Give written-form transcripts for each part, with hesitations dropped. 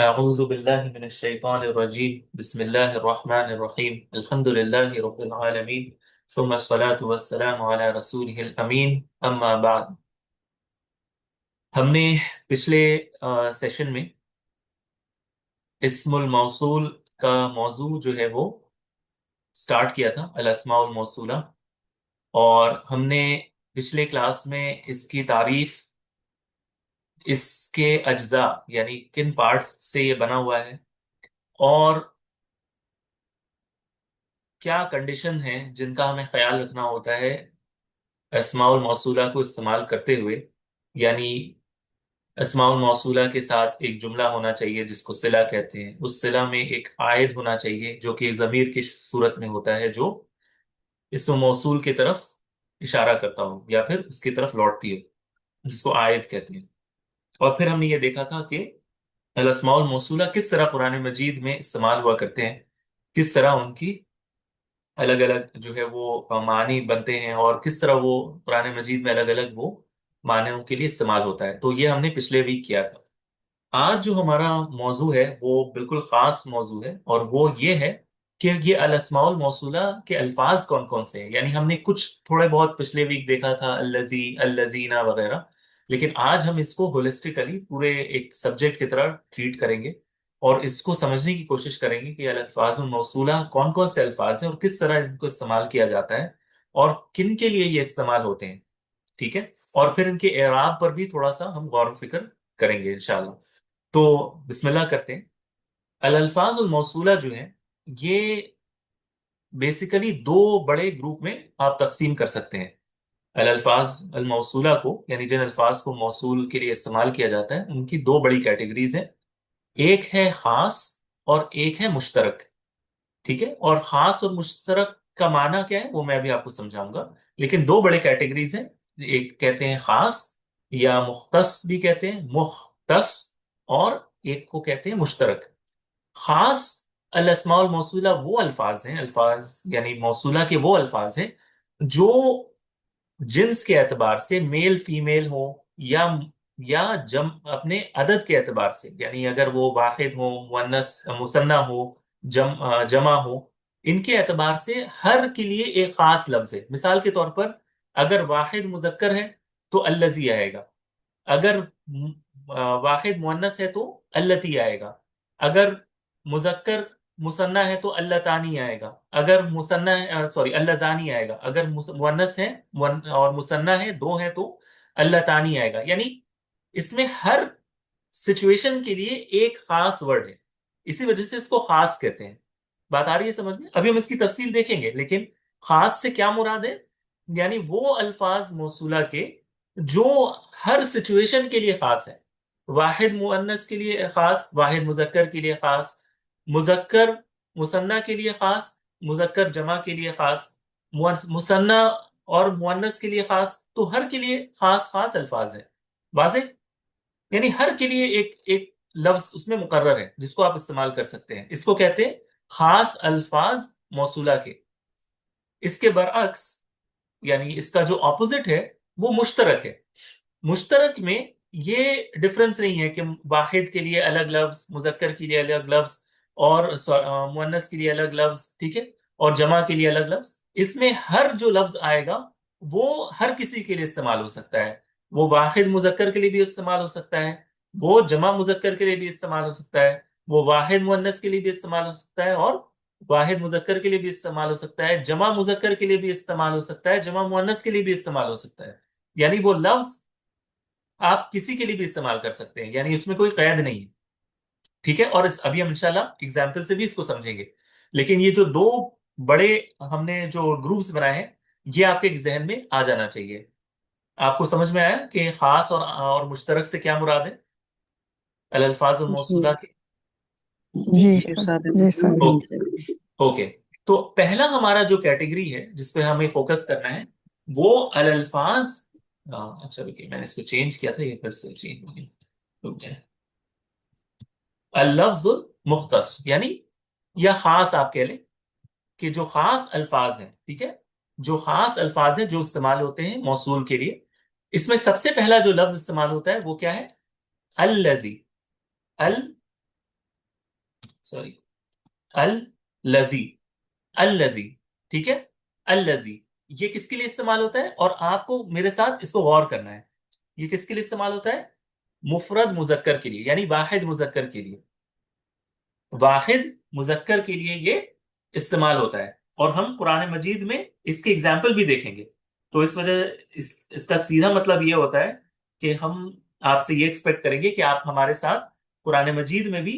أعوذ بالله من الشيطان الرجيم بسم الله الرحمن الرحيم الحمد لله رب العالمين ثم الصلاة والسلام على رسوله الأمين أما بعد. हमने पिछले सेशन में इस्मुल मौसूल का मौजू जो है वो स्टार्ट किया था, अल अस्माउल मौसूला। और हमने पिछले क्लास में इसकी तारीफ, इसके अज्जा यानी किन पार्ट्स से ये बना हुआ है, और क्या कंडीशन है जिनका हमें ख्याल रखना होता है अस्माउल मौसूला को इस्तेमाल करते हुए। यानी अस्माउल मौसूला के साथ एक जुमला होना चाहिए जिसको सिला कहते हैं, उस सिला में एक आयद होना चाहिए जो कि ज़मीर की सूरत में होता है, जो इसम मौसूल की तरफ इशारा करता हो या फिर उसकी तरफ लौटती हो, जिसको आयद कहते हैं। और फिर हमने ये देखा था कि अल अस्माउल मौसूला किस तरह कुरान मजीद में इस्तेमाल हुआ करते हैं, किस तरह उनकी अलग अलग जो है वो मानी बनते हैं, और किस तरह वो कुरान मजीद में अलग अलग वो मानों के लिए इस्तेमाल होता है। तो ये हमने पिछले वीक किया था। आज जो हमारा मौजू है वो बिल्कुल खास मौजू है, और वो ये है कि ये अल अस्माउल मौसूला के अल्फाज कौन कौन से हैं। यानी हमने कुछ थोड़े बहुत पिछले वीक देखा था, अल्लजी, अल्लजीना वगैरह, लेकिन आज हम इसको होलिस्टिकली पूरे एक सब्जेक्ट की तरह ट्रीट करेंगे और इसको समझने की कोशिश करेंगे कि अल अल्फाजुल मौसूला कौन कौन से अल्फाज हैं और किस तरह इनको इस्तेमाल किया जाता है और किन के लिए ये इस्तेमाल होते हैं। ठीक है। और फिर इनके एराब पर भी थोड़ा सा हम गौर फिक्र करेंगे इंशाल्लाह। तो बिस्मिल्लाह करते हैं। अल अल्फाजुल मौसूला जो है, ये बेसिकली दो बड़े ग्रुप में आप तकसीम कर सकते हैं। अल अल्फाज अल मौसूला को, यानी जिन अल्फाज को मौसूल के लिए इस्तेमाल किया जाता है, उनकी दो बड़ी कैटेगरीज हैं। एक है खास और एक है मुश्तरक। ठीक है। और खास और मुश्तरक का माना क्या है वो मैं अभी आपको समझाऊंगा, लेकिन दो बड़े कैटेगरीज हैं। एक कहते हैं खास, या मुख्तस भी कहते हैं, मुख्तस। और एक को कहते हैं मुश्तरक। खास अल अस्माउल मौसूला वो अल्फाज हैं, अल्फाज यानी मौसूला के वो अल्फाज हैं जो जिन्स के एतबार से मेल फीमेल हो, या जम अपने अदद के एतबार से, यानी अगर वो वाहिद हो, मुअन्नस मुसन्ना हो, जमा हो, इनके एतबार से हर के लिए एक खास लफ्ज है। मिसाल के तौर पर अगर वाहिद मुजक्कर है तो अल्लजी आएगा, अगर वाहिद मुअन्नस है तो अल्लती आएगा, अगर मुजक्कर मुसन्ना है तो अल्लतानी आएगा, अगर मुसन्ना है सॉरी अल्लजानी आएगा, अगर मुअन्नस है और मुसन्ना है दो है तो अल्लतानी आएगा। यानी इसमें हर सिचुएशन के लिए एक खास वर्ड है, इसी वजह से इसको खास कहते हैं। बात आ रही है समझ में? अभी हम इसकी तफसील देखेंगे, लेकिन खास से क्या मुराद है? यानी वो अल्फाज मौसूला के जो हर सिचुएशन के लिए खास है। वाहिद मुअन्नस के लिए खास, वाहिद मुजक्कर के लिए खास, मुजक्कर मुसन्ना के लिए खास, मुजक्कर जमा के लिए खास, मुसन्ना और मुअन्नस के लिए खास। तो हर के लिए खास खास अल्फाज है। वाज़ेह? यानी हर के लिए एक एक लफ्ज उसमें मुकर्रर है जिसको आप इस्तेमाल कर सकते हैं। इसको कहते हैं खास अल्फाज मौसूला के। इसके बरअक्स, यानी इसका जो ऑपोजिट है, वो मुश्तरक है। मुश्तरक में ये डिफरेंस नहीं है कि वाहिद के लिए अलग लफ्ज, मुजक्कर के लिए अलग लफ्ज, और मुअन्नस के लिए अलग लफ्ज, ठीक है, और जमा के लिए अलग लफ्ज। इसमें हर जो लफ्ज आएगा वो हर किसी के लिए इस्तेमाल हो सकता है। वो वाहिद मुजक्कर के लिए भी इस्तेमाल हो सकता है, वो जमा मुजक्कर के लिए भी इस्तेमाल हो सकता है, वो वाहिद मुअन्नस के लिए भी इस्तेमाल हो सकता है, और वाहिद मुजक्कर के लिए भी इस्तेमाल हो सकता है, जमा मुजक्कर के लिए भी इस्तेमाल हो सकता है, जमा मुअन्नस के लिए भी इस्तेमाल हो सकता है। यानी वो लफ्ज आप किसी के लिए भी इस्तेमाल कर सकते हैं, यानी उसमें कोई कैद नहीं है। ठीक है। और अभी हम इंशाल्लाह एग्जाम्पल से भी इसको समझेंगे। लेकिन ये जो दो बड़े हमने जो ग्रुप्स बनाए हैं, ये आपके जहन में आ जाना चाहिए। आपको समझ में आया कि खास और मुश्तरक से क्या मुराद है अल अल्फाज और जी मौसूला के? जी जी सर, उस्ताद, जी सर। एकदम ओके। से। ओके। तो पहला हमारा जो कैटेगरी है जिस पे हमें फोकस करना है, वो अल अल्फाज। अच्छा रुकिए, मैंने इसको चेंज किया था, ये फिर से चेंज हो गया। रुक जाए। अल्लफ्जुल मुख्तस, यानी या खास आप कह लें कि जो खास अल्फाज हैं। ठीक है। जो खास अल्फाज हैं जो इस्तेमाल होते हैं मौसूल के लिए, इसमें सबसे पहला जो लफ्ज इस्तेमाल होता है वो क्या है? अल्लजी। अल सॉरी, अल-लजी, अल-लजी, ठीक है। अल-लजी ये किसके लिए इस्तेमाल होता है, और आपको मेरे साथ इसको गौर करना है, ये किसके लिए इस्तेमाल होता है? मुफरद मुजक्कर के लिए, यानी वाहिद मुजक्कर के लिए, वाहिद मुजक्कर के लिए ये इस्तेमाल होता है। और हम कुरान मजीद में इसके एग्जाम्पल भी देखेंगे। तो इस वजह इसका सीधा मतलब ये होता है कि हम आपसे ये एक्सपेक्ट करेंगे कि आप हमारे साथ कुरान मजीद में भी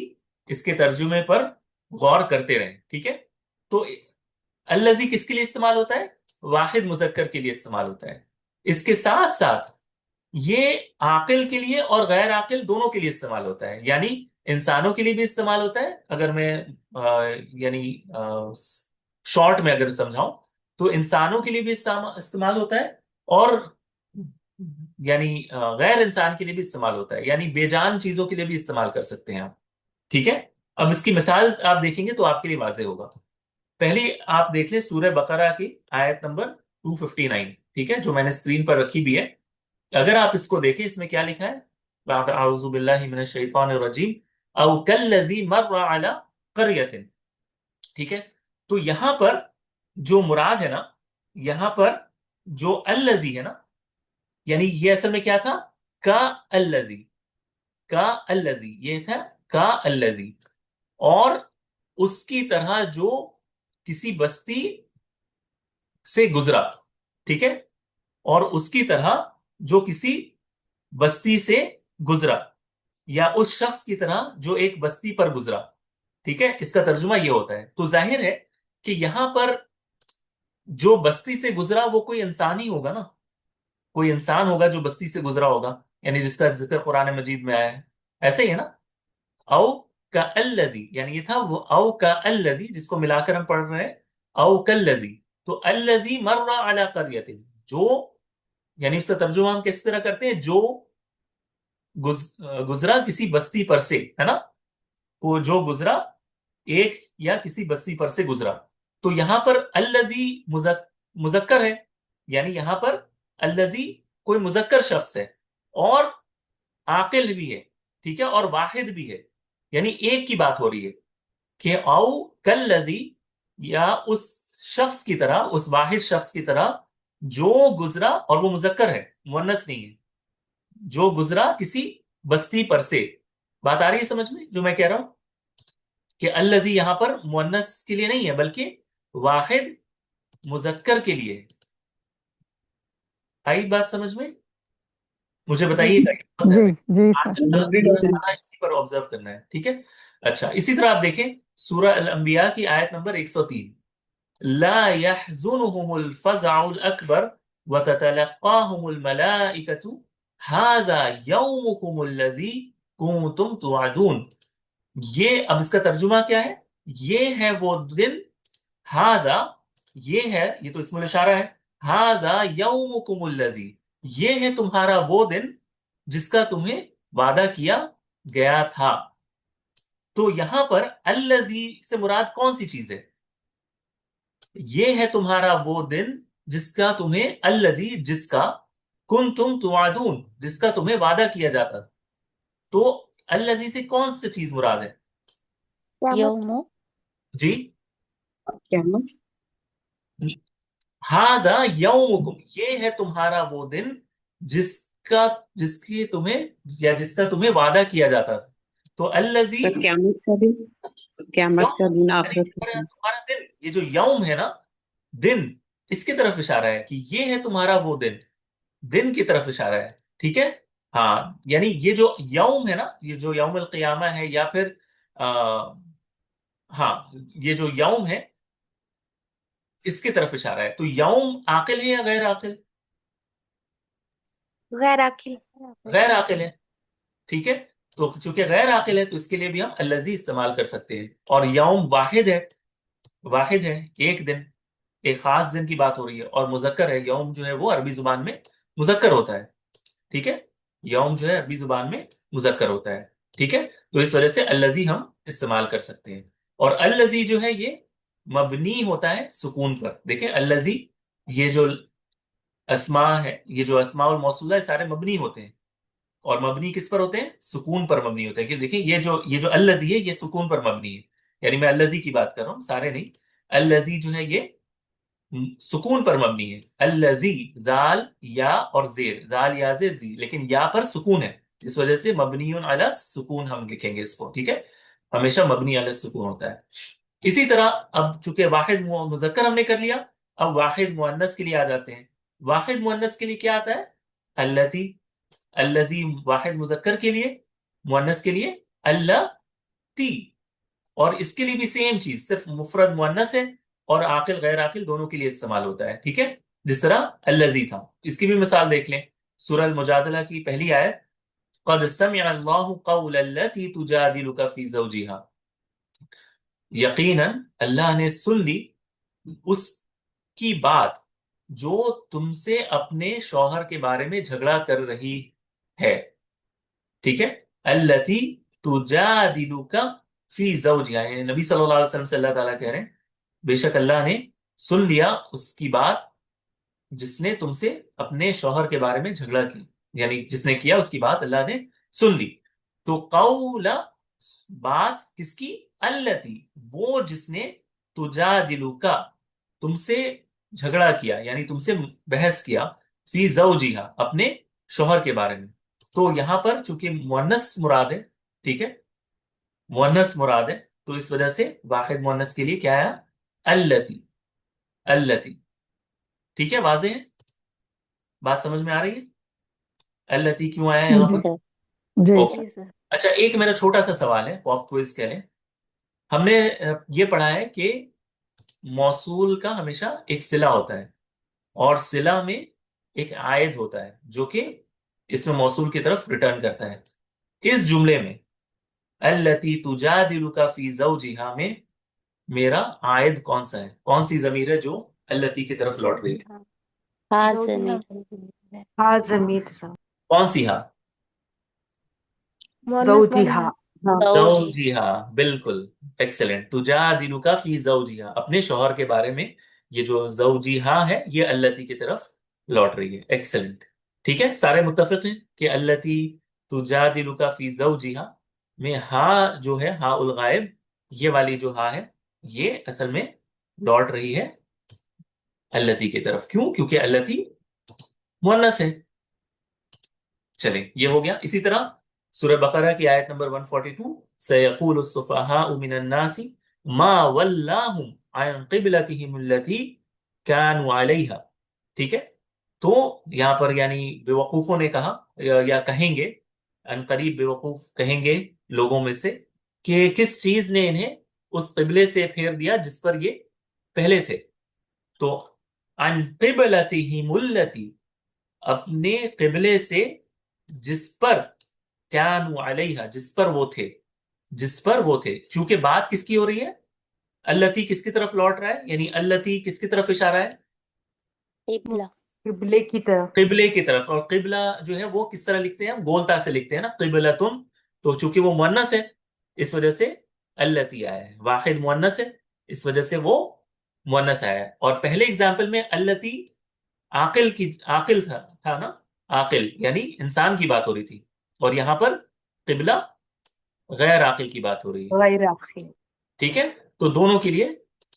इसके तर्जुमे पर गौर करते रहें, ठीक है। तो अल्लजी किसके लिए इस्तेमाल होता है? वाहिद मुजक्कर के लिए इस्तेमाल होता है। इसके साथ साथ ये आकिल के लिए और गैर आकिल दोनों के लिए इस्तेमाल होता है, यानी इंसानों के लिए भी इस्तेमाल होता है। अगर मैं यानी शॉर्ट में अगर समझाऊं तो इंसानों के लिए भी इस्तेमाल होता है, और यानी गैर इंसान के लिए भी इस्तेमाल होता है, यानी बेजान चीजों के लिए भी इस्तेमाल कर सकते हैं आप, ठीक है। अब इसकी मिसाल आप देखेंगे तो आपके लिए वाजे होगा। पहली आप देख लें सूरह बकरा की आयत नंबर 259, ठीक है, जो मैंने स्क्रीन पर रखी भी है। अगर आप इसको देखें, इसमें क्या लिखा है? अऊज़ु बिल्लाहि मिनश शैतानिर रजीम, औ कल्लज़ी मर्रा अला क़र्यतिन, ठीक है। तो यहां पर जो मुराद है ना, यहां पर जो अल्लज़ी है ना, यानी ये असल में क्या था? का अल्लज़ी, का अल्लज़ी, ये था का अल्लज़ी। और उसकी तरह जो किसी बस्ती से गुजरा, ठीक है, और उसकी तरह जो किसी बस्ती से गुजरा, या उस शख्स की तरह जो एक बस्ती पर गुजरा, ठीक है। इसका तर्जुमा ये होता है। तो जाहिर है कि यहां पर जो बस्ती से गुजरा वो कोई इंसान ही होगा ना, कोई इंसान होगा जो बस्ती से गुजरा होगा, यानी जिसका जिक्र कुरान मजीद में आया है, ऐसे ही है ना। औ का अल्लजी, यानी ये था वो औ का अल्लजी जिसको मिलाकर हम पढ़ रहे हैं, औ कल्लजी। तो अल्लजी मर्रा अला करियतिन, जो, यानी इसका तर्जुमा हम किस तरह करते हैं? जो गुजरा किसी बस्ती पर से, है ना, वो जो गुजरा एक या किसी बस्ती पर से गुजरा। तो यहां पर अल्लजी मुजक्कर है, यानी यहां पर अल्लजी कोई मुजक्कर शख्स है, और आकिल भी है, ठीक है, और वाहिद भी है, यानी एक की बात हो रही है कि औ कल्लजी, या उस शख्स की तरह, उस वाहिद शख्स की तरह जो गुजरा, और वो मुजक्कर है, मुअन्नस नहीं है, जो गुजरा किसी बस्ती पर से। बात आ रही है समझ में जो मैं कह रहा हूं? कि अल्लजी यहां पर मुअन्नस के लिए नहीं है, बल्कि वाहिद मुजक्कर के लिए है। आई बात समझ में? मुझे जी बताइएगा। सर। जी जी सर। माशाअल्लाह, सारा इसी पर ऑब्जर्व करना है, ठीक है। अच्छा, इसी तरह आप देखें सूरह अल अंबिया की आयत नंबर 103, ला यहज़ुनुहुमुल फ़ज़अउल अकबर व ततलक़्क़ाहुमुल मलाइकतु हाज़ा यौमुकुमुल लज़ी कुन्तुम तुअदून। ये, अब इसका तर्जुमा क्या है? ये है वो दिन, हाजा, ये है, ये तो इसमें इशारा है, हाजा यौमुकुमुल लज़ी, ये है तुम्हारा वो दिन जिसका तुम्हें वादा किया गया था। तो यहां पर अल्लज़ी से मुराद कौन सी चीज है? ये है तुम्हारा वो दिन जिसका तुम्हें, अल्लज़ी जिसका, कुन तुम तुआदून जिसका तुम्हें वादा किया जाता। तो अल्लज़ी से कौन सी चीज मुराद है? क़यामत। यौमो जी, क़यामत। हादा यौमुकुम, ये है तुम्हारा वो दिन जिसका, जिसकी तुम्हें, या जिसका तुम्हें वादा किया जाता था। तो अल्लज़ी सर क़यामत का दिन, क़यामत यौम, का दिन, यानी आखिरत का तुम्हारा दिन। तुम्हारा दिन, ये जो यौम है ना, दिन, इसकी तरफ इशारा है कि ये है तुम्हारा वो दिन, दिन की तरफ इशारा है, ठीक है। हाँ, यानी ये जो यौम है ना, ये जो यौमुल क़ियामा है, या फिर आ, हाँ, ये जो यौम है इसकी तरफ इशारा है। तो यौम आकिल है या गैर आकिल? गैर आखिल। गैर आकिल है, ठीक है। तो चूंकि गैर आकिल है तो इसके लिए भी हम अल्लज़ी इस्तेमाल कर सकते हैं। और यौम वाहिद है, वाहिद है, एक दिन, एक खास दिन की बात हो रही है, और मुजक्कर है। यौम जो है वो अरबी जुबान में मुजक्कर होता है, ठीक है। यौम जो है अरबी जुबान में मुजक्कर होता है, ठीक है। तो इस वजह से अल्लज़ी हम इस्तेमाल कर सकते हैं। और अल्लज़ी जो है ये मबनी होता है सुकून पर। देखें अल्लज़ी, ये जो अस्मा है, ये जो अस्माउल मौसूला है, सारे मबनी होते हैं। और मबनी किस पर होते हैं? सुकून पर मबनी होते हैं। कि देखिए ये जो अल्लज़ी है ये सुकून पर मबनी है। یعنی میں الذی کی بات کر رہا ہوں، سارے نہیں. الذی جو ہے یہ سکون پر مبنی ہے. الذی، زال یا اور زیر، زال یا زیر زی، لیکن یا پر سکون ہے، اس وجہ سے مبنی علی سکون ہم لکھیں گے اس کو. ٹھیک ہے، ہمیشہ مبنی علی سکون ہوتا ہے. اسی طرح اب چونکہ واحد مذکر ہم نے کر لیا، اب واحد مؤنث کے لیے آ جاتے ہیں. واحد مؤنث کے لیے کیا آتا ہے؟ اللتی. الذی واحد مذکر کے لیے، مؤنث کے لیے اللتی. اور اس کے لیے بھی سیم چیز، صرف مفرد مؤنث ہے اور عاقل غیر عاقل دونوں کے لیے استعمال ہوتا ہے. ٹھیک ہے، جس طرح الذی تھا. اس کی بھی مثال دیکھ لیں. سورہ المجادلہ کی پہلی آیت، قد سمع اللہ قول التي تجادلك في زوجها. یقیناً اللہ نے سن لی اس کی بات جو تم سے اپنے شوہر کے بارے میں جھگڑا کر رہی ہے. ٹھیک ہے، التی تجادلک فی زوجہا، یعنی نبی صلی اللہ علیہ وسلم سے اللہ تعالیٰ کہہ رہے ہیں بے شک اللہ نے سن لیا اس کی بات جس نے تم سے اپنے شوہر کے بارے میں جھگڑا کی، یعنی جس نے کیا اس کی بات اللہ نے سن لی. تو قول، بات کس کی؟ التی، وہ جس نے تجادلک، تم سے جھگڑا کیا، یعنی تم سے بحث کیا، فی زوجہا، اپنے شوہر کے بارے میں. تو یہاں پر چونکہ مؤنث مراد ہے، ٹھیک ہے، مؤنث مراد ہے، تو اس وجہ سے واحد مؤنث کے لیے کیا ہے؟ التی. التی. ٹھیک ہے، واضح ہے، بات سمجھ میں آ رہی ہے؟ التی کیوں آیا یہاں جی پر؟ جی اوکے. اچھا، ایک میرا چھوٹا سا سوال ہے، پاپ کوئز کہہ لیں. ہم نے یہ پڑھا ہے کہ موصول کا ہمیشہ ایک صلہ ہوتا ہے، اور صلہ میں ایک عائد ہوتا ہے جو کہ اس میں موصول کی طرف ریٹرن کرتا ہے. اس جملے میں التی تجادلک فی زوجہا میں میرا عائد کون سا ہے؟ کون سی ضمیر ہے جو التی کی طرف لوٹ رہی ہے؟ ہاں ضمیر. ہاں ضمیر صاحب. کون سی ہاں؟ زوجی ہاں. ہاں زوجی. زوجیہا، بالکل، ایکسلنٹ. تجادلک فی زوجیہا، اپنے شوہر کے بارے میں یہ جو زوجیہا ہے یہ التی کی طرف لوٹ رہی ہے. ایکسلنٹ. ٹھیک ہے، سارے متفق ہیں کہ التی تجادلک فی زوجیہا میں ہاں جو ہے، ہاں الغائب، یہ والی جو ہاں ہے یہ اصل میں لوٹ رہی ہے التی کی طرف. کیوں؟ کیونکہ التی مؤنث ہے. چلیں، یہ ہو گیا. اسی طرح سورہ بقرہ کی آیت نمبر 142، سَيَقُولُ السُّفَهَاءُ مِنَ النَّاسِ مَا وَلَّاهُمْ عَنْ قِبْلَتِهِمُ الَّتِي كَانُوا عَلَيْهَا. ٹھیک ہے، تو یہاں پر یعنی بے وقوفوں نے کہا یا کہیں گے، ان قریب بے وقوف کہیں گے لوگوں میں سے کہ کس چیز نے انہیں اس قبلے سے پھیر دیا جس پر یہ پہلے تھے. تو عن قبلتہم التی، اپنے قبلے سے جس پر، کانوا علیہا، جس پر وہ تھے، جس پر وہ تھے. چونکہ بات کس کی ہو رہی ہے؟ التی کس کی طرف لوٹ رہا ہے، یعنی التی کس کی طرف اشارہ ہے؟ قبلہ. قبلے کی طرف. قبلے کی طرف. اور قبلہ جو ہے وہ کس طرح لکھتے ہیں؟ ہم گولتا سے لکھتے ہیں نا، قبلتن. تو چونکہ وہ مؤنث ہے اس وجہ سے التی آیا ہے، واحد مؤنث ہے اس وجہ سے وہ مؤنث آیا ہے. اور پہلے اگزامپل میں التی عاقل کی، عاقل تھا نا، عاقل یعنی انسان کی بات ہو رہی تھی، اور یہاں پر قبلہ غیر عاقل کی بات ہو رہی ہے. غیر آخری. ٹھیک ہے، تو دونوں کے لیے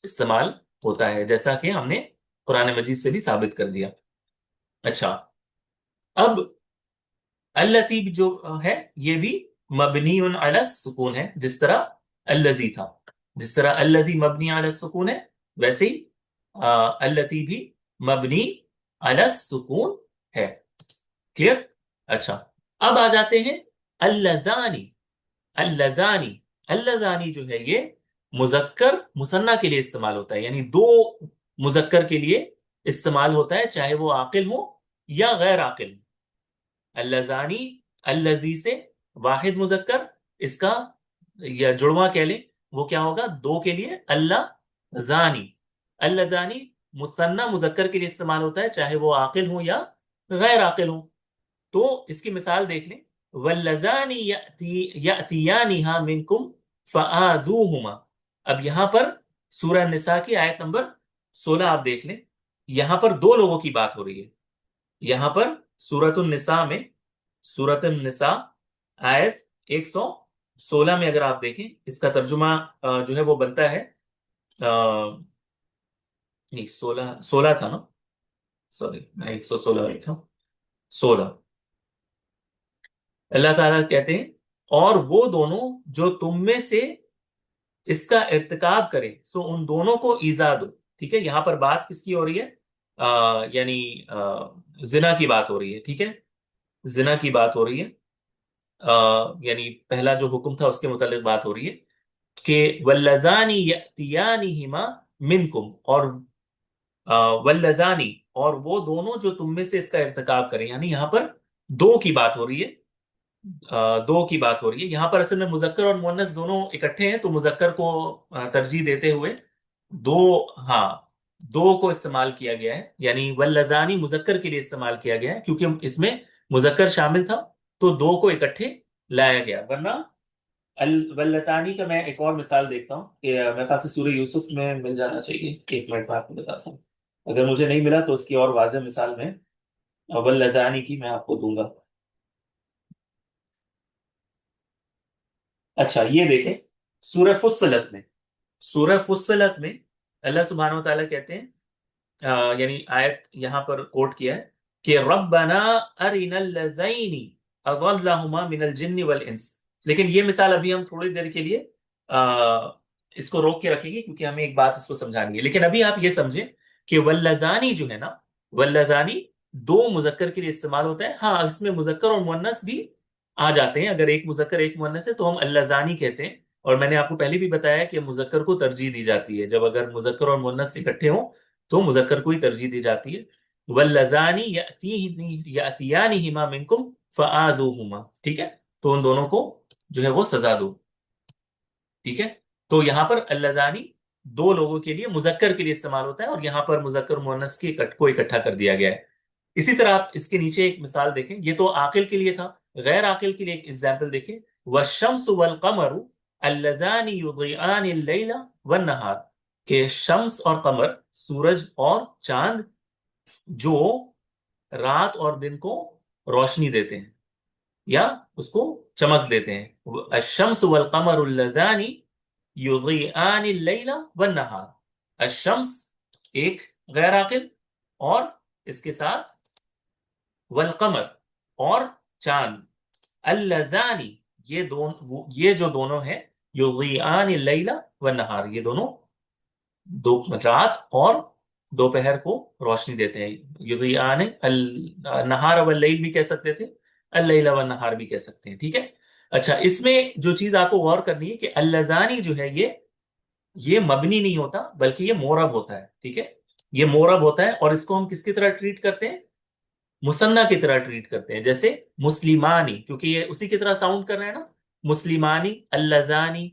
استعمال ہوتا ہے جیسا کہ ہم نے قرآن مجید سے بھی ثابت کر دیا. اچھا، اب التی جو ہے یہ بھی مبنی علی السکون ہے، جس طرح الذی تھا. جس طرح الذی مبنی علی السکون ہے ویسے ہی التی بھی مبنی علی السکون ہے. کلیئر؟ اچھا، اب آ جاتے ہیں اللذانی. اللذانی، اللذانی جو ہے یہ مذکر مثنیٰ کے لیے استعمال ہوتا ہے، یعنی دو مذکر کے لیے استعمال ہوتا ہے چاہے وہ عاقل ہو یا غیر عاقل. اللذانی، اللذی سے واحد مذکر، اس کا یا جڑواں کہہ لیں وہ کیا ہوگا؟ دو کے لیے اللہ زانی. اللذانی مثنیٰ مذکر کے لیے استعمال ہوتا ہے چاہے وہ عاقل ہو یا غیر عاقل ہو. تو اس کی مثال دیکھ لیں، واللذان یأتیانہا منکم فآذوہما. اب یہاں پر سورہ نساء کی آیت نمبر 16 آپ دیکھ لیں، یہاں پر دو لوگوں کی بات ہو رہی ہے. یہاں پر سورۃ النساء میں، سورۃ النساء آیت 100 16 में अगर आप देखें, इसका तर्जुमा जो है वो बनता है, नहीं 16 16 था ना, सॉरी मैं 116 लिखा, 16। अल्लाह ताला कहते हैं, और वो दोनों जो तुम में से इसका इर्तिकाब करें, सो उन दोनों को ईजा दो। ठीक है, यहां पर बात किसकी हो रही है? यानी जिना की बात हो रही है। ठीक है, जिना की बात हो रही है। यानी पहला जो हुक्म था उसके मुतालिक बात हो रही है कि वल्लजानी यअतियानिहिमा मिनकुम, और वल्लजानी, और वो दोनों जो तुम में से इसका इर्तिकाब करें, यानी यहां पर दो की बात हो रही है। दो की बात हो रही है यहां पर। असल में मुजक्कर और मुअन्नस दोनों इकट्ठे हैं, तो मुजक्कर को तरजीह देते हुए दो, हाँ, दो को इस्तेमाल किया गया है, यानी वल्लजानी मुजक्कर के लिए इस्तेमाल किया गया है क्योंकि इसमें मुजक्कर शामिल था, तो दो को इकट्ठे लाया गया। वरना अल वल्लतानी का मैं एक और मिसाल देखता हूँ कि मेरे ख्याल से सूरह यूसुफ में मिल जाना चाहिए। एक मिनट में आपको बताता हूँ, अगर मुझे नहीं मिला तो उसकी और वाज़ेह मिसाल में वल्लतानी की मैं आपको दूंगा। अच्छा, ये देखें, सूरह फुस्सलत में, सूरह फुस्सलत में अल्लाह सुब्हानहू व तआला कहते हैं, यानी आयत यहां पर कोट किया है कि रब्बना अरिनल लज़ैनी अज़ल्लहुमा मिनल जिन्नि वल इंस। लेकिन ये मिसाल अभी हम थोड़ी देर के लिए इसको रोक के रखेंगे क्योंकि हमें एक बात इसको समझानी है। लेकिन अभी आप ये समझें कि वल्लजानी जो है ना, वल्लजानी दो मुजक्कर के लिए इस्तेमाल होता है। हाँ, इसमें मुजक्कर और मुअन्नस भी आ जाते हैं, अगर एक मुजक्कर एक मुअन्नस है तो हम अल्लजानी कहते हैं। और मैंने आपको पहले भी बताया कि मुजक्कर को तरजीह दी जाती है, जब अगर मुजक्कर और मुअन्नस इकट्ठे हों तो मुजक्कर को ही तरजीह दी जाती है। वल्लजानी यअतियानिहिमा मिनकुम फआज़ूहुमा। ठीक है, तो उन दोनों को जो है वो सजा दो। ठीक है, तो यहां पर अल्लजानी दो लोगों के लिए मुजक्कर के लिए इस्तेमाल होता है, और यहां पर मुजक्कर मुअन्नस के को इकट्ठा कर दिया गया है। इसी तरह आप इसके नीचे एक मिसाल देखें, ये तो आकिल के लिए था, गैर आकिल के लिए एक एग्जाम्पल देखें। वशम्सु वल कमरु अल्लजानी युज़िआनि लैला वन नहार, के शम्स और कमर, सूरज और चांद, जो रात और दिन को रोशनी देते हैं या उसको चमक देते हैं। अशम्स वल कमर लज़ानी युज़िआनि लैला वन नहार। अशम्स एक गैर आकिल, और इसके साथ वल कमर और चांद, अल्लज़ानी ये जो दोनों हैं, युज़िआनि लैला वन नहार, ये दोनों दो रात और दोपहर को रोशनी देते हैं। युदियान अल नहार व लैल भी कह सकते थे, अल लैल व नहार भी कह सकते हैं। ठीक है, अच्छा, इसमें जो चीज आपको गौर करनी है कि अल्लजानी जो है ये मबनी नहीं होता बल्कि ये मोरब होता है। ठीक है, ये मोरब होता है, और इसको हम किसकी तरह ट्रीट करते हैं? मुसन्ना की तरह ट्रीट करते हैं। जैसे मुस्लिमानी, क्योंकि ये उसी की तरह साउंड कर रहे हैं ना, मुस्लिमानी, अल्लजानी,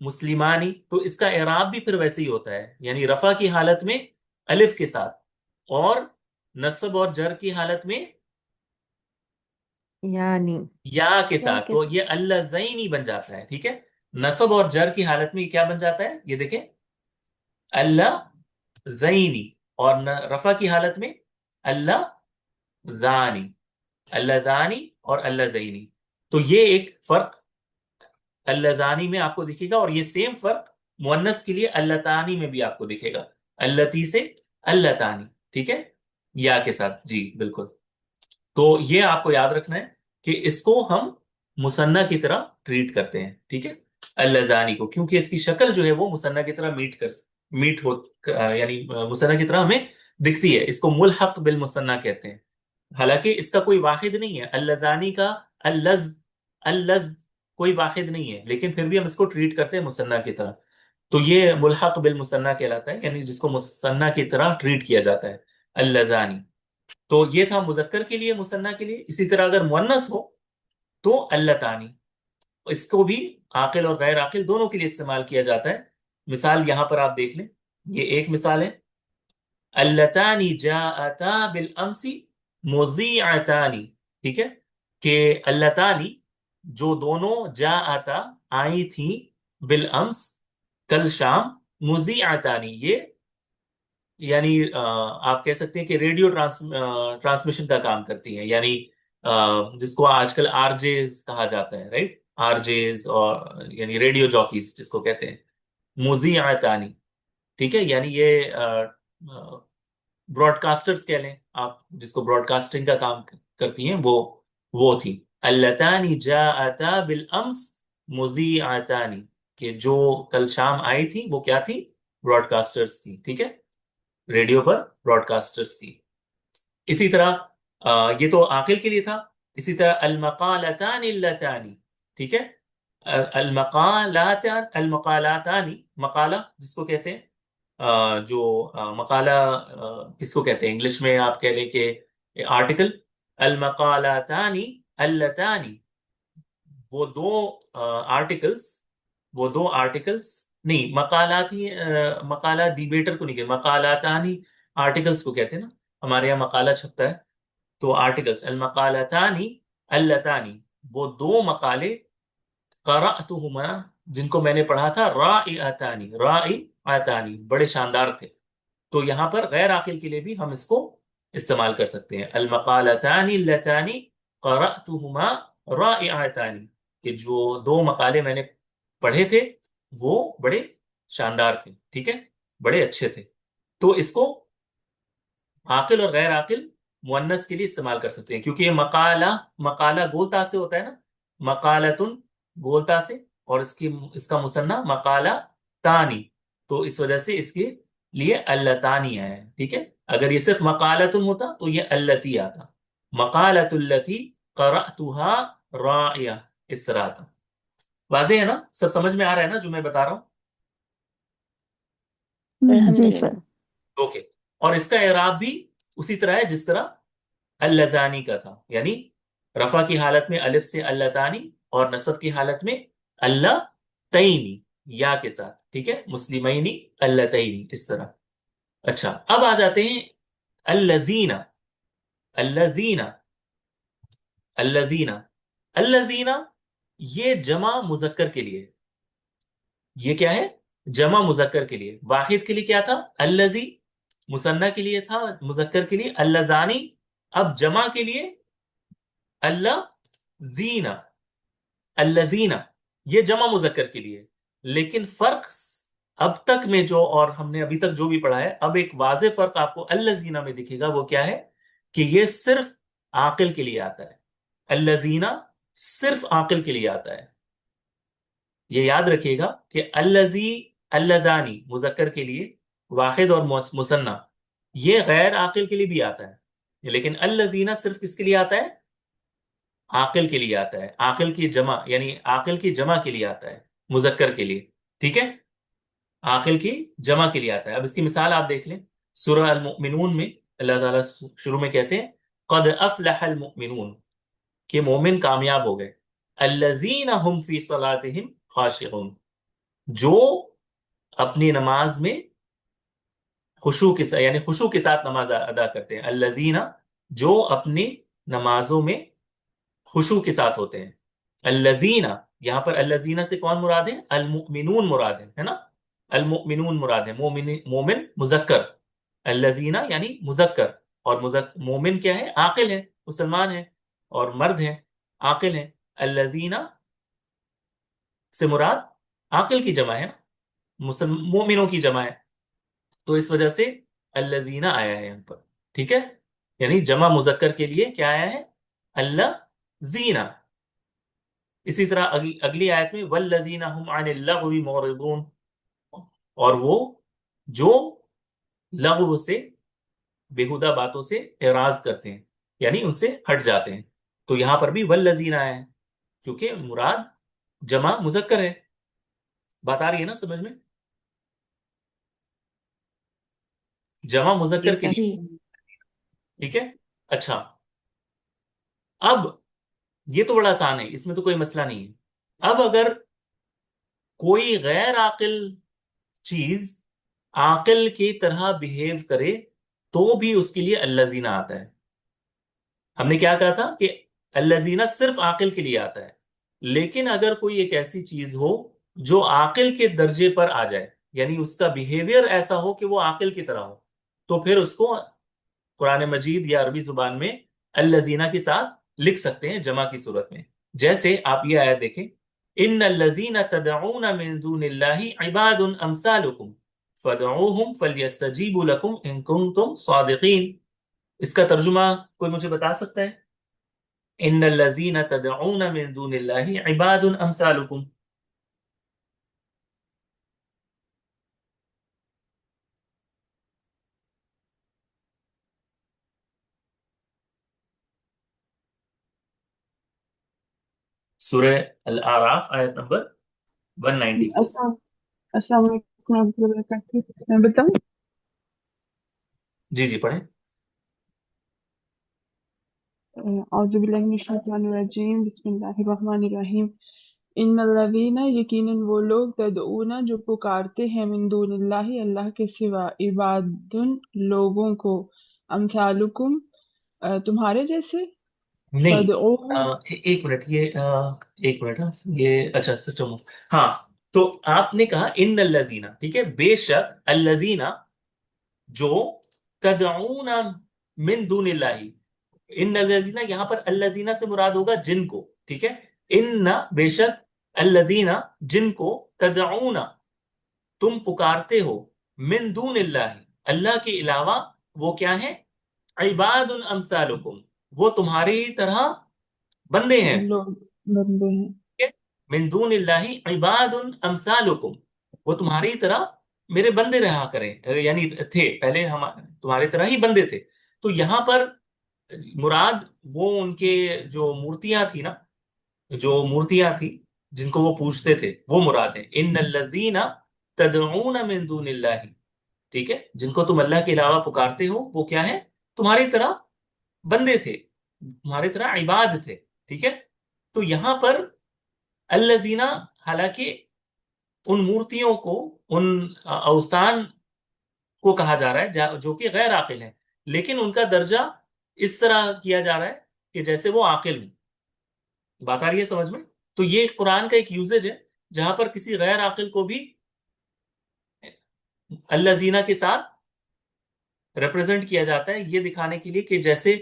मुस्लिमानी, तो इसका एराब भी फिर वैसे ही होता है, यानी रफा की हालत में अलिफ के साथ, और नस्ब और जर की हालत में यानी या के या साथ, के तो ये अल्लज़ैनी बन जाता है। ठीक है, नस्ब और जर की हालत में ये क्या बन जाता है? ये देखें, अल्लज़ैनी, और रफा की हालत में अल्लज़ानी, अल्लज़ानी और अल्लज़ैनी। तो ये एक फर्क अल्लज़ानी में आपको दिखेगा, और ये सेम फर्क मुअन्नस के लिए अल्लतानी में भी आपको दिखेगा, अल्लती से अल्लतानी। ठीक है, या के साथ, जी बिल्कुल। तो ये आपको याद रखना है कि इसको हम मुसन्ना की तरह ट्रीट करते हैं। ठीक है, अल्लज़ानी को, क्योंकि इसकी शक्ल जो है वो मुसन्ना की तरह मीट हो, यानी मुसन्ना की तरह हमें दिखती है। इसको मुल्हक बिल मुसन्ना कहते हैं, हालांकि इसका कोई वाहिद नहीं है अल्लज़ानी का। अल्लज़ अल्लज़ कोई वाहिद नहीं है, लेकिन फिर भी हम इसको ट्रीट करते हैं मुसन्ना की तरह। तो ये मुल्हक बिल मुसन्ना कहलाता है, यानी जिसको मुसन्ना की तरह ट्रीट किया जाता है, अल्लज़ानी। तो ये था मुजक्कर के लिए, मुसन्ना के लिए। इसी तरह अगर मुअन्नस हो तो अल्लतानी, इसको भी आकिल और गैर आकिल दोनों के लिए इस्तेमाल किया जाता है। मिसाल यहां पर आप देख लें, ये एक मिसाल है, अल्लतानी जाअता बिल अमसी मुज़ीअतानी। ठीक है, कि अल्लतानी जो दोनों जाअता आई थी, बिल अम्स कल शाम, मुज़ीअतानी ये यानी आप कह सकते हैं कि रेडियो ट्रांसमिशन का काम करती हैं, यानी जिसको आजकल आरजे कहा जाता है, राइट, आरजेज और यानी रेडियो जॉकीज जिसको कहते हैं, मुजीअतानी, ठीक है, यानी ये ब्रॉडकास्टर्स कह लें आप, जिसको ब्रॉडकास्टिंग का काम करती हैं, वो थी। अल्लतानी जाअता बिल अम्स मुजीअतानी, कि जो कल शाम आई थी वो क्या थी, ब्रॉडकास्टर्स थी, ठीक है, रेडियो पर ब्रॉडकास्टर्स थी। इसी तरह ये तो आकिल के लिए था। इसी तरह अलमकालतानी लतानी, ठीक है, अलमकालातानी, मकाला जिसको कहते हैं, जो मकाला किसको कहते हैं इंग्लिश में, आप कह लें कि आर्टिकल। अलमकालातानी अल्लतानी, वो दो आर्टिकल्स, वो दो आर्टिकल्स, नहीं मकालाती, मकाला डिबेटर को नहीं कहते, मकालातानी आर्टिकल्स को कहते हैं ना, हमारे यहाँ मकाला छपता है तो आर्टिकल्स। अल मकालतानी अल्लतानी, वो दो मकाले, क़राअतुहुमा, जिनको मैंने पढ़ा था, राइअतानी, राइअतानी, बड़े शानदार थे। तो यहाँ पर गैर आकिल के लिए भी हम इसको इस्तेमाल कर सकते हैं, अल मकालतानी अल्लतानी क़राअतुहुमा राइअतानी, कि जो दो मकाले मैंने पढ़े थे वो बड़े शानदार थे, ठीक है, बड़े अच्छे थे। तो इसको आकिल और गैर आकिल मुअन्नस के लिए इस्तेमाल कर सकते हैं, क्योंकि ये मकाला, मकाला गोलता से होता है ना, मकालतुन गोलता से, और इसका मुसन्ना मकाला तानी, तो इस वजह से इसके लिए अल्लतानी आया है, ठीक है। अगर ये सिर्फ मकालतुन होता तो ये अल्लती आता, मकालतुल्लती क़रअतुहा राइया, इस तरह आता। वाज़ेह है ना, सब समझ में आ रहा है ना जो मैं बता रहा हूँ? जी अल्हम्दुलिल्लाह। सर। ओके। और इसका एराब भी उसी तरह है जिस तरह अल्लतानी का था, यानी रफा की हालत में अलिफ से अल्लतानी, और नसब की हालत में अल्लाह तईनी, या के साथ, ठीक है, मुस्लिमैनी अल्लतैनी, इस तरह। अच्छा, अब आ जाते हैं अल्लजीना, अल्लजीना, अल्लजीना, अल्लजीना, ये जमा मुजक्कर के लिए, ये क्या है, जमा मुजक्कर के लिए। वाहिद के लिए क्या था, अल्लजी, मुसन्ना के लिए था, मुजक्कर के लिए अल्लजानी, अब जमा के लिए अल्लजीना, अल्लजीना, ये जमा मुजक्कर के लिए। लेकिन फर्क अब तक में जो, और हमने अभी तक जो भी पढ़ा है, अब एक वाज़े फर्क आपको अल्लजीना में दिखेगा, वो क्या है कि ये सिर्फ आकिल के लिए आता है, अल्लजीना सिर्फ आकिल के लिए आता है। ये याद रखिएगा कि अल्लजी, अल्लजानी मुजक्कर के लिए, वाहिद और मुसन्ना, ये गैर आकिल के लिए भी आता है, लेकिन अल्लजीना सिर्फ किसके लिए आता है, आकिल के लिए आता है, आकिल की जमा, यानी आकिल की जमा के लिए आता है, मुजक्कर के लिए, ठीक है, आकिल की जमा के लिए आता है। अब इसकी मिसाल आप देख लें, सूरह अल मुमिनून में अल्लाह ताला शुरू में कहते हैं क़द अफ़लहल मुमिनून, कि मोमिन कामयाब हो गए, अल्लज़ीना हुम फी सलातिहिम खाशिऊन, जो अपनी नमाज में खुशू के साथ, यानी खुशू के साथ नमाज अदा करते हैं, अल्लज़ीना, जो अपनी नमाजों में खुशू के साथ होते हैं। अल्लज़ीना, यहां पर अल्लज़ीना से कौन मुराद है, अल मुमिनून मुराद है ना, अल मुमिनून मुराद है, मोमिन, मोमिन मुजक्कर, अल्लज़ीना यानी मुजक्कर, और मोमिन क्या है, आकिल है, मुसलमान है, और मर्द है, आकिल है। अल्लज़ीना से मुराद आकिल की जमा है ना, मोमिनों की जमा है, तो इस वजह से अल्लज़ीना आया है यहाँ पर, ठीक है, यानी जमा मुजक्कर के लिए क्या आया है, अल्लज़ीना। इसी तरह अगली आयत में वल्लज़ीना हुम अनिल लग़वी मुअरिदून, और वो जो लग़व से, बेहुदा बातों से एराज करते हैं, यानी उनसे हट जाते हैं। तो यहां पर भी वल्लज़ीना आया है, क्योंकि मुराद जमा मुजक्कर है। बात आ रही है ना समझ में, जमा जी मुजक्कर के सर। लिए, जी ठीक है। अच्छा, अब ये तो बड़ा आसान है, इसमें तो कोई मसला नहीं है। अब अगर कोई गैर आकिल चीज आकिल की तरह बिहेव करे, तो भी उसके लिए अल्लज़ीना आता है। हमने क्या कहा था कि अल्लज़ीना सिर्फ आकिल के लिए आता है, लेकिन अगर कोई एक ऐसी चीज हो जो आकिल के दर्जे पर आ जाए, यानी उसका बिहेवियर ऐसा हो कि वो आकिल की तरह हो, तो फिर उसको कुरान मजीद या अरबी जुबान में अल्लज़ीना के साथ लिख सकते हैं जमा की सूरत में। जैसे आप ये आयत देखें, ان الذین تدعون من دون اللہ عباد امثالکم فدعوہم فلیستجیبوا لکم ان کنتم صادقین. اس کا ترجمہ کوئی مجھے بتا سکتا ہے؟ ان الذین تدعون من دون اللہ عباد امثالکم. سورہ الاعراف آیت نمبر 194. السلام علیکم ورحمۃ اللہ وبرکاتہ. میں بتاؤں؟ جی پڑھیں. اعوذ باللہ من الشیطان الرجیم. بسم اللہ الرحمن الرحیم. ان الذین، یقیناً وہ لوگ، تدعون جو پکارتے ہیں، من دون اللہ اللہ کے سوا، عباد لوگوں کو، امثالکم تمہارے جیسے، نہیں، فدعوہم. ایک منٹ، یہ ایک منٹ. ہاں، یہ اچھا سسٹم. ہاں، تو آپ نے کہا ان الذین، ٹھیک ہے، بے شک الذین جو، تدعون من دون اللہ. ان الذین، یہاں پر الذین سے مراد ہوگا جن کو، ٹھیک ہے. ان، بے شک، الذین جن کو، تدعون تم پکارتے ہو، من دون اللہ اللہ کے علاوہ، وہ کیا ہیں؟ عباد امثالکم، وہ تمہاری ہی طرح بندے ہیں. لوگ بندے ہیں. ٹھیک ہے؟ من دون اللہ عباد امثالکم، وہ تمہاری طرح میرے بندے رہا کریں، یعنی تھے پہلے، ہم تمہاری طرح ہی بندے تھے. تو یہاں پر مراد وہ ان کے جو مورتیاں تھی نا، جو مورتیاں تھی جن کو وہ پوجتے تھے، وہ مراد ہیں. ان الذین تدعون من دون اللہ، ٹھیک ہے، جن کو تم اللہ کے علاوہ پکارتے ہو، وہ کیا ہے؟ تمہاری طرح بندے تھے، تمہاری طرح عباد تھے. ٹھیک ہے. تو یہاں پر الذین، حالانکہ ان مورتیوں کو، ان اوثان کو کہا جا رہا ہے جو کہ غیر عاقل ہیں، لیکن ان کا درجہ اس طرح کیا جا رہا ہے کہ جیسے وہ عاقل ہوں. بات آ رہی ہے سمجھ میں؟ تو یہ قرآن کا ایک یوزیج ہے جہاں پر کسی غیر عاقل کو بھی الذین کے ساتھ ریپرزینٹ کیا جاتا ہے، یہ دکھانے کے لیے کہ جیسے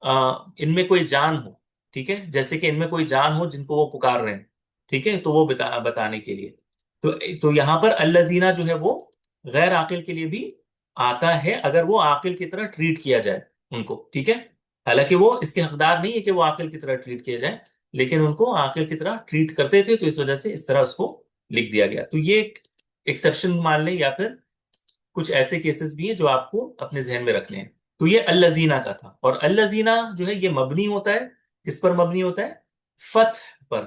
ان میں کوئی جان ہو. ٹھیک ہے، جیسے کہ ان میں کوئی جان ہو جن کو وہ پکار رہے ہیں. ٹھیک ہے، تو وہ بتانے کے لیے. تو یہاں پر الذین جو ہے وہ غیر عاقل کے لیے بھی آتا ہے، اگر وہ عاقل کی طرح ٹریٹ کیا جائے ان کو. ٹھیک ہے، حالانکہ وہ اس کے حقدار نہیں ہے کہ وہ عاقل کی طرح ٹریٹ کیا جائے، لیکن ان کو عاقل کی طرح ٹریٹ کرتے تھے، تو اس وجہ سے اس طرح اس کو لکھ دیا گیا. تو یہ ایک ایکسیپشن مان لیں، یا پھر کچھ ایسے کیسز بھی ہیں جو آپ کو اپنے ذہن میں رکھنے ہیں. تو یہ الذین کا تھا. اور الذین جو ہے یہ مبنی ہوتا ہے، کس پر مبنی ہوتا ہے؟ فتح پر.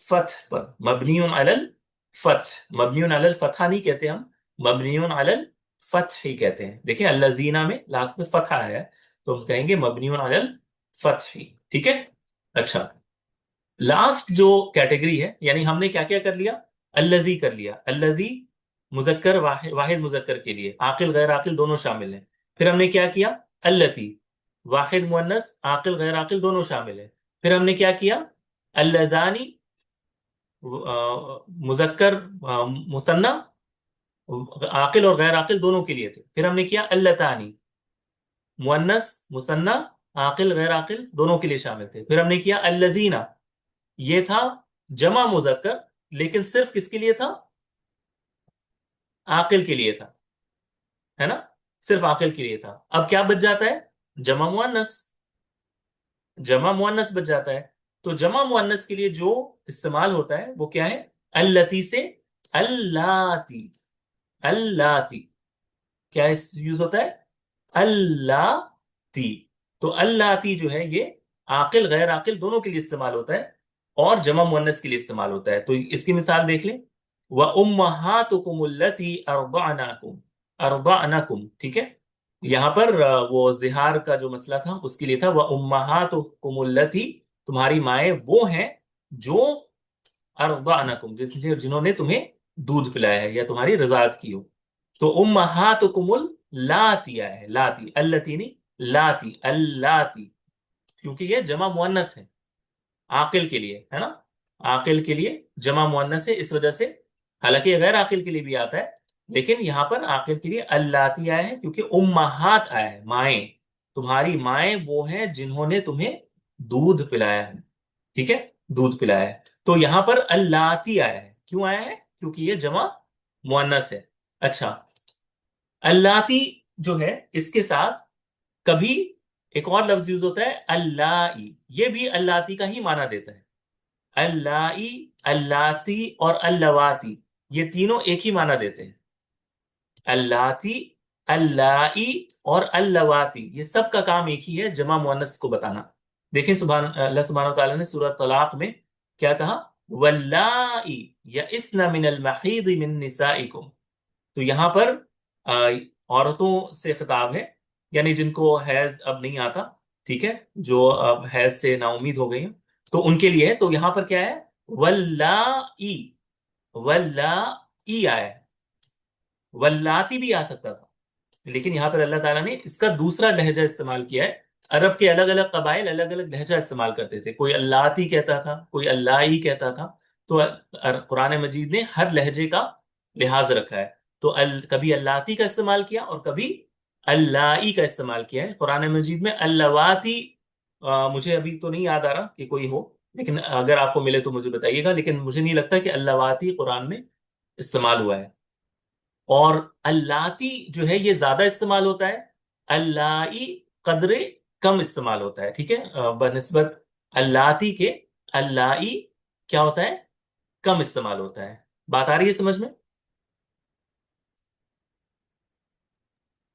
فتح پر، مبنی علی الفتح. مبنی علی الفتح نہیں کہتے ہم، مبنی علی الفتح ہی کہتے ہیں. دیکھیں الذین میں لاسٹ میں فتح آیا ہے، تو ہم کہیں گے مبنی علی الفتح. ٹھیک ہے. اچھا، لاسٹ جو کیٹیگری ہے، یعنی ہم نے کیا کیا کر لیا؟ الذی کر لیا. الذی مذکر، واحد مذکر کے لیے، عاقل غیر عاقل دونوں شامل ہیں. پھر ہم نے کیا کیا؟ اللتی، واحد مؤنث، عاقل غیر عاقل دونوں شامل ہیں. پھر ہم نے کیا کیا؟ اللذانی، مذکر مثنی، عاقل اور غیر عاقل دونوں کے لیے تھے. پھر ہم نے کیا اللتانی، مؤنث مثنی، عاقل غیر عاقل دونوں کے لیے شامل تھے. پھر ہم نے کیا الذین، یہ تھا جمع مذکر، لیکن صرف کس کے لیے تھا؟ عاقل کے لیے تھا، ہے نا، صرف عاقل کے لیے تھا. اب کیا بچ جاتا ہے؟ جمع مؤنث. جمع مؤنث بچ جاتا ہے. تو جمع مؤنث کے لیے جو استعمال ہوتا ہے وہ کیا ہے؟ التی سے اللاتی. اللاتی کیا یوز ہوتا ہے؟ اللاتی. تو اللاتی جو ہے یہ عاقل غیر عاقل دونوں کے لیے استعمال ہوتا ہے، اور جمع مؤنث کے لیے استعمال ہوتا ہے. تو اس کی مثال دیکھ لیں. وَأُمَّهَاتُكُمُ الَّتِي أَرْضَعْنَاكُمْ. أَرْضَعْنَكُمْ، ٹھیک ہے. یہاں پر وہ زہار کا جو مسئلہ تھا اس کے لیے تھا وَأُمَّهَاتُكُمُ الَّتِي، تمہاری مائیں وہ ہیں جو أَرْضَعْنَكُمْ، جنہوں نے تمہیں دودھ پلایا ہے یا تمہاری رضاعت کی ہو. تو امہاتکم اللاتی آیا ہے، لاتی، التی نہیں، لاتی، اللاتی، کیونکہ یہ جمع مؤنث ہے عاقل کے لیے، ہے نا، عاقل کے لیے جمع مؤنث ہے، اس وجہ سے. حالانکہ یہ غیر عاقل کے لیے بھی آتا ہے، لیکن یہاں پر عاقل کے لیے اللاتی آیا ہے کیونکہ امہات آیا ہے، مائیں. تمہاری مائیں وہ ہیں جنہوں نے تمہیں دودھ پلایا ہے. ٹھیک ہے، دودھ پلایا ہے. تو یہاں پر اللاتی آیا ہے. کیوں آیا ہے؟ کیونکہ یہ جمع مؤنث ہے. اچھا، اللاتی جو ہے اس کے ساتھ کبھی ایک اور لفظ یوز ہوتا ہے اللائی. یہ بھی اللاتی کا ہی معنی دیتا ہے. اللائی، اللاتی اور اللواتی، یہ تینوں ایک ہی معنی دیتے ہیں. اللاتی، اللائی اور اللواتی، یہ سب کا کام ایک ہی ہے، جمع مؤنث کو بتانا. دیکھیں اللہ سبحانہ و تعالیٰ نے سورہ طلاق میں کیا کہا؟ واللائی یئسن من المحیض من نسائکم. تو یہاں پر عورتوں سے خطاب ہے، یعنی جن کو حیض اب نہیں آتا، ٹھیک ہے، جو اب حیض سے نا امید ہو گئی ہیں، تو ان کے لیے ہے. تو یہاں پر کیا ہے؟ واللائی، واللائی آیا ہے. واللاتی بھی آ سکتا تھا، لیکن یہاں پر اللہ تعالیٰ نے اس کا دوسرا لہجہ استعمال کیا ہے. عرب کے الگ الگ قبائل الگ الگ لہجہ استعمال کرتے تھے. کوئی اللاتی کہتا تھا، کوئی اللہ کہتا تھا. تو قرآن مجید نے ہر لہجے کا لحاظ رکھا ہے. تو کبھی اللاتی کا استعمال کیا اور کبھی اللہ کا استعمال کیا ہے. قرآن مجید میں اللواتی مجھے ابھی تو نہیں یاد آ رہا کہ کوئی ہو، لیکن اگر آپ کو ملے تو مجھے بتائیے گا. لیکن مجھے نہیں لگتا کہ اللواتی قرآن میں استعمال ہوا ہے. اور اللاتی جو ہے یہ زیادہ استعمال ہوتا ہے، اللائی قدر کم استعمال ہوتا ہے. ٹھیک ہے، بنسبت اللاتی کے اللائی کیا ہوتا ہے؟ کم استعمال ہوتا ہے. بات آ رہی ہے سمجھ میں؟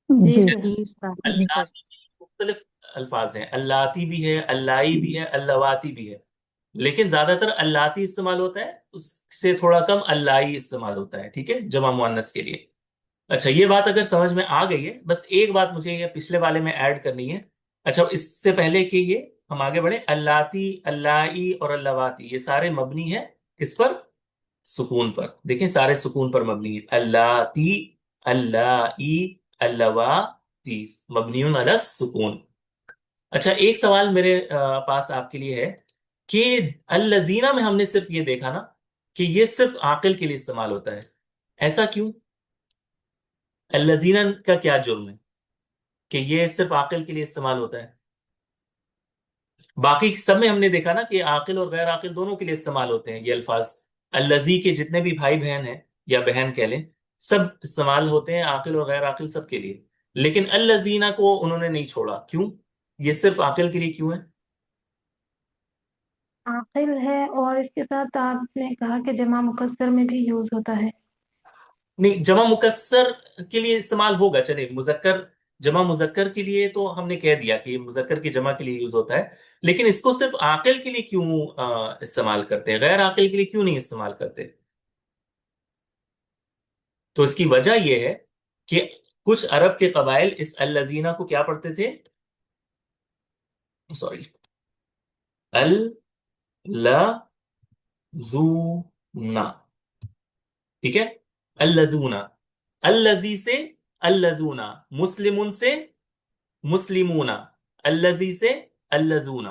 جی جی جی سر. جی سر. اللاتی مختلف الفاظ ہیں، اللاتی بھی ہے، اللائی بھی ہے، اللواتی بھی ہے. لیکن زیادہ تر اللاتی استعمال ہوتا ہے، اس سے تھوڑا کم اللائی استعمال ہوتا ہے. ٹھیک ہے، جمع مؤنث کے لیے. اچھا، یہ بات اگر سمجھ میں آ گئی ہے، بس ایک بات مجھے یہ پچھلے والے میں ایڈ کرنی ہے. اچھا، اس سے پہلے کہ یہ ہم آگے بڑھیں، اللاتی، اللائی اور اللواتی یہ سارے مبنی ہیں کس پر؟ سکون پر. دیکھیں سارے سکون پر مبنی ہیں. اللاتی، اللائی، اللواتی مبنی علی السکون. اچھا، ایک سوال میرے پاس آپ کے لیے ہے کہ الذین میں ہم نے صرف یہ دیکھا نا کہ یہ صرف عاقل کے لیے استعمال ہوتا ہے. ایسا کیوں؟ الذین کا کیا جرم ہے کہ یہ صرف عاقل کے لیے استعمال ہوتا ہے؟ باقی سب میں ہم نے دیکھا نا کہ عاقل اور غیر عاقل دونوں کے لیے استعمال ہوتے ہیں یہ الفاظ. الذی کے جتنے بھی بھائی بہن ہیں یا بہن کہہ لیں، سب استعمال ہوتے ہیں عاقل اور غیر عاقل سب کے لیے. لیکن الذین کو انہوں نے نہیں چھوڑا. کیوں؟ یہ صرف عاقل کے لیے کیوں ہے؟ عاقل ہے، اور اس کے ساتھ آپ نے کہا کہ جمع مکسر میں بھی یوز ہوتا ہے. نہیں، جمع مکسر کے لیے استعمال ہوگا. چلے مذکر، جمع مذکر کے لیے تو ہم نے کہہ دیا کہ مذکر کی جمع کے لیے یوز ہوتا ہے. لیکن اس کو صرف عاقل کے لیے کیوں استعمال کرتے ہیں، غیر عاقل کے لیے کیوں نہیں استعمال کرتے؟ تو اس کی وجہ یہ ہے کہ کچھ عرب کے قبائل اس الذین کو کیا پڑھتے تھے؟ سوری، الذون. ٹھیک ہے، الذون، الذی سے الذون، مسلمون سے مسلمون، الذی سے الذون.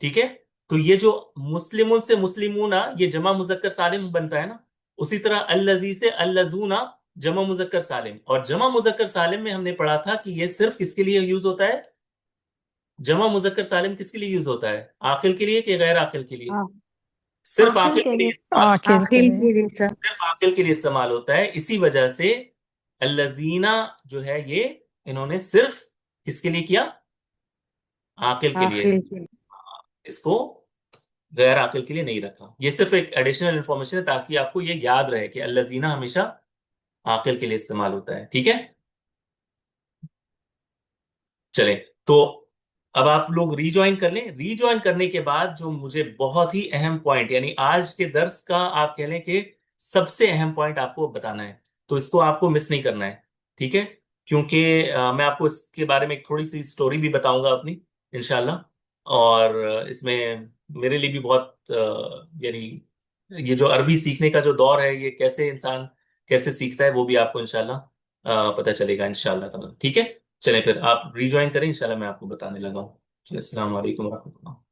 ٹھیک ہے، تو یہ جو مسلمون سے مسلمون یہ جمع مذکر سالم بنتا ہے نا، اسی طرح الذی سے الذون جمع مذکر سالم. اور جمع مذکر سالم میں ہم نے پڑھا تھا کہ یہ صرف کس کے لیے یوز ہوتا ہے؟ جمع مذکر سالم کس کے لیے یوز ہوتا ہے؟ عاقل کے لیے کہ غیر عاقل کے لیے؟ ہاں، صرف عاقل عاقل کے کے لیے لیے. استعمال ہوتا عاقل کے عاقل لیے. کے لیے سر. ہے، صرف عاقل کے لیے استعمال ہوتا ہے. اسی وجہ سے الذین جو ہے یہ انہوں نے صرف کس کے لیے کیا؟ عاقل کے لیے. عاقل کے لیے. اس کو غیر عاقل کے لیے نہیں رکھا. یہ صرف ایک ایڈیشنل انفارمیشن ہے تاکہ آپ کو یہ یاد رہے کہ الذین ہمیشہ عاقل کے لیے استعمال ہوتا ہے. ٹھیک ہے، چلیں. تو اب آپ لوگ ری جوائن کر لیں. ری جوائن کرنے کے بعد جو مجھے بہت ہی اہم پوائنٹ، یعنی آج کے درس کا آپ کہہ لیں کہ سب سے اہم پوائنٹ آپ کو بتانا ہے، تو اس کو آپ کو مس نہیں کرنا ہے. ٹھیک ہے، کیونکہ میں آپ کو اس کے بارے میں ایک تھوڑی سی سٹوری بھی بتاؤں گا اپنی انشاءاللہ. اور اس میں میرے لیے بھی بہت یعنی یہ جو عربی سیکھنے کا جو دور ہے، یہ کیسے انسان کیسے سیکھتا ہے، وہ بھی آپ کو انشاءاللہ پتہ چلے گا انشاءاللہ تعالی. ٹھیک ہے، چلیں پھر آپ ری جوائن کریں، انشاءاللہ میں آپ کو بتانے لگا ہوں. السلام علیکم ورحمۃ اللہ.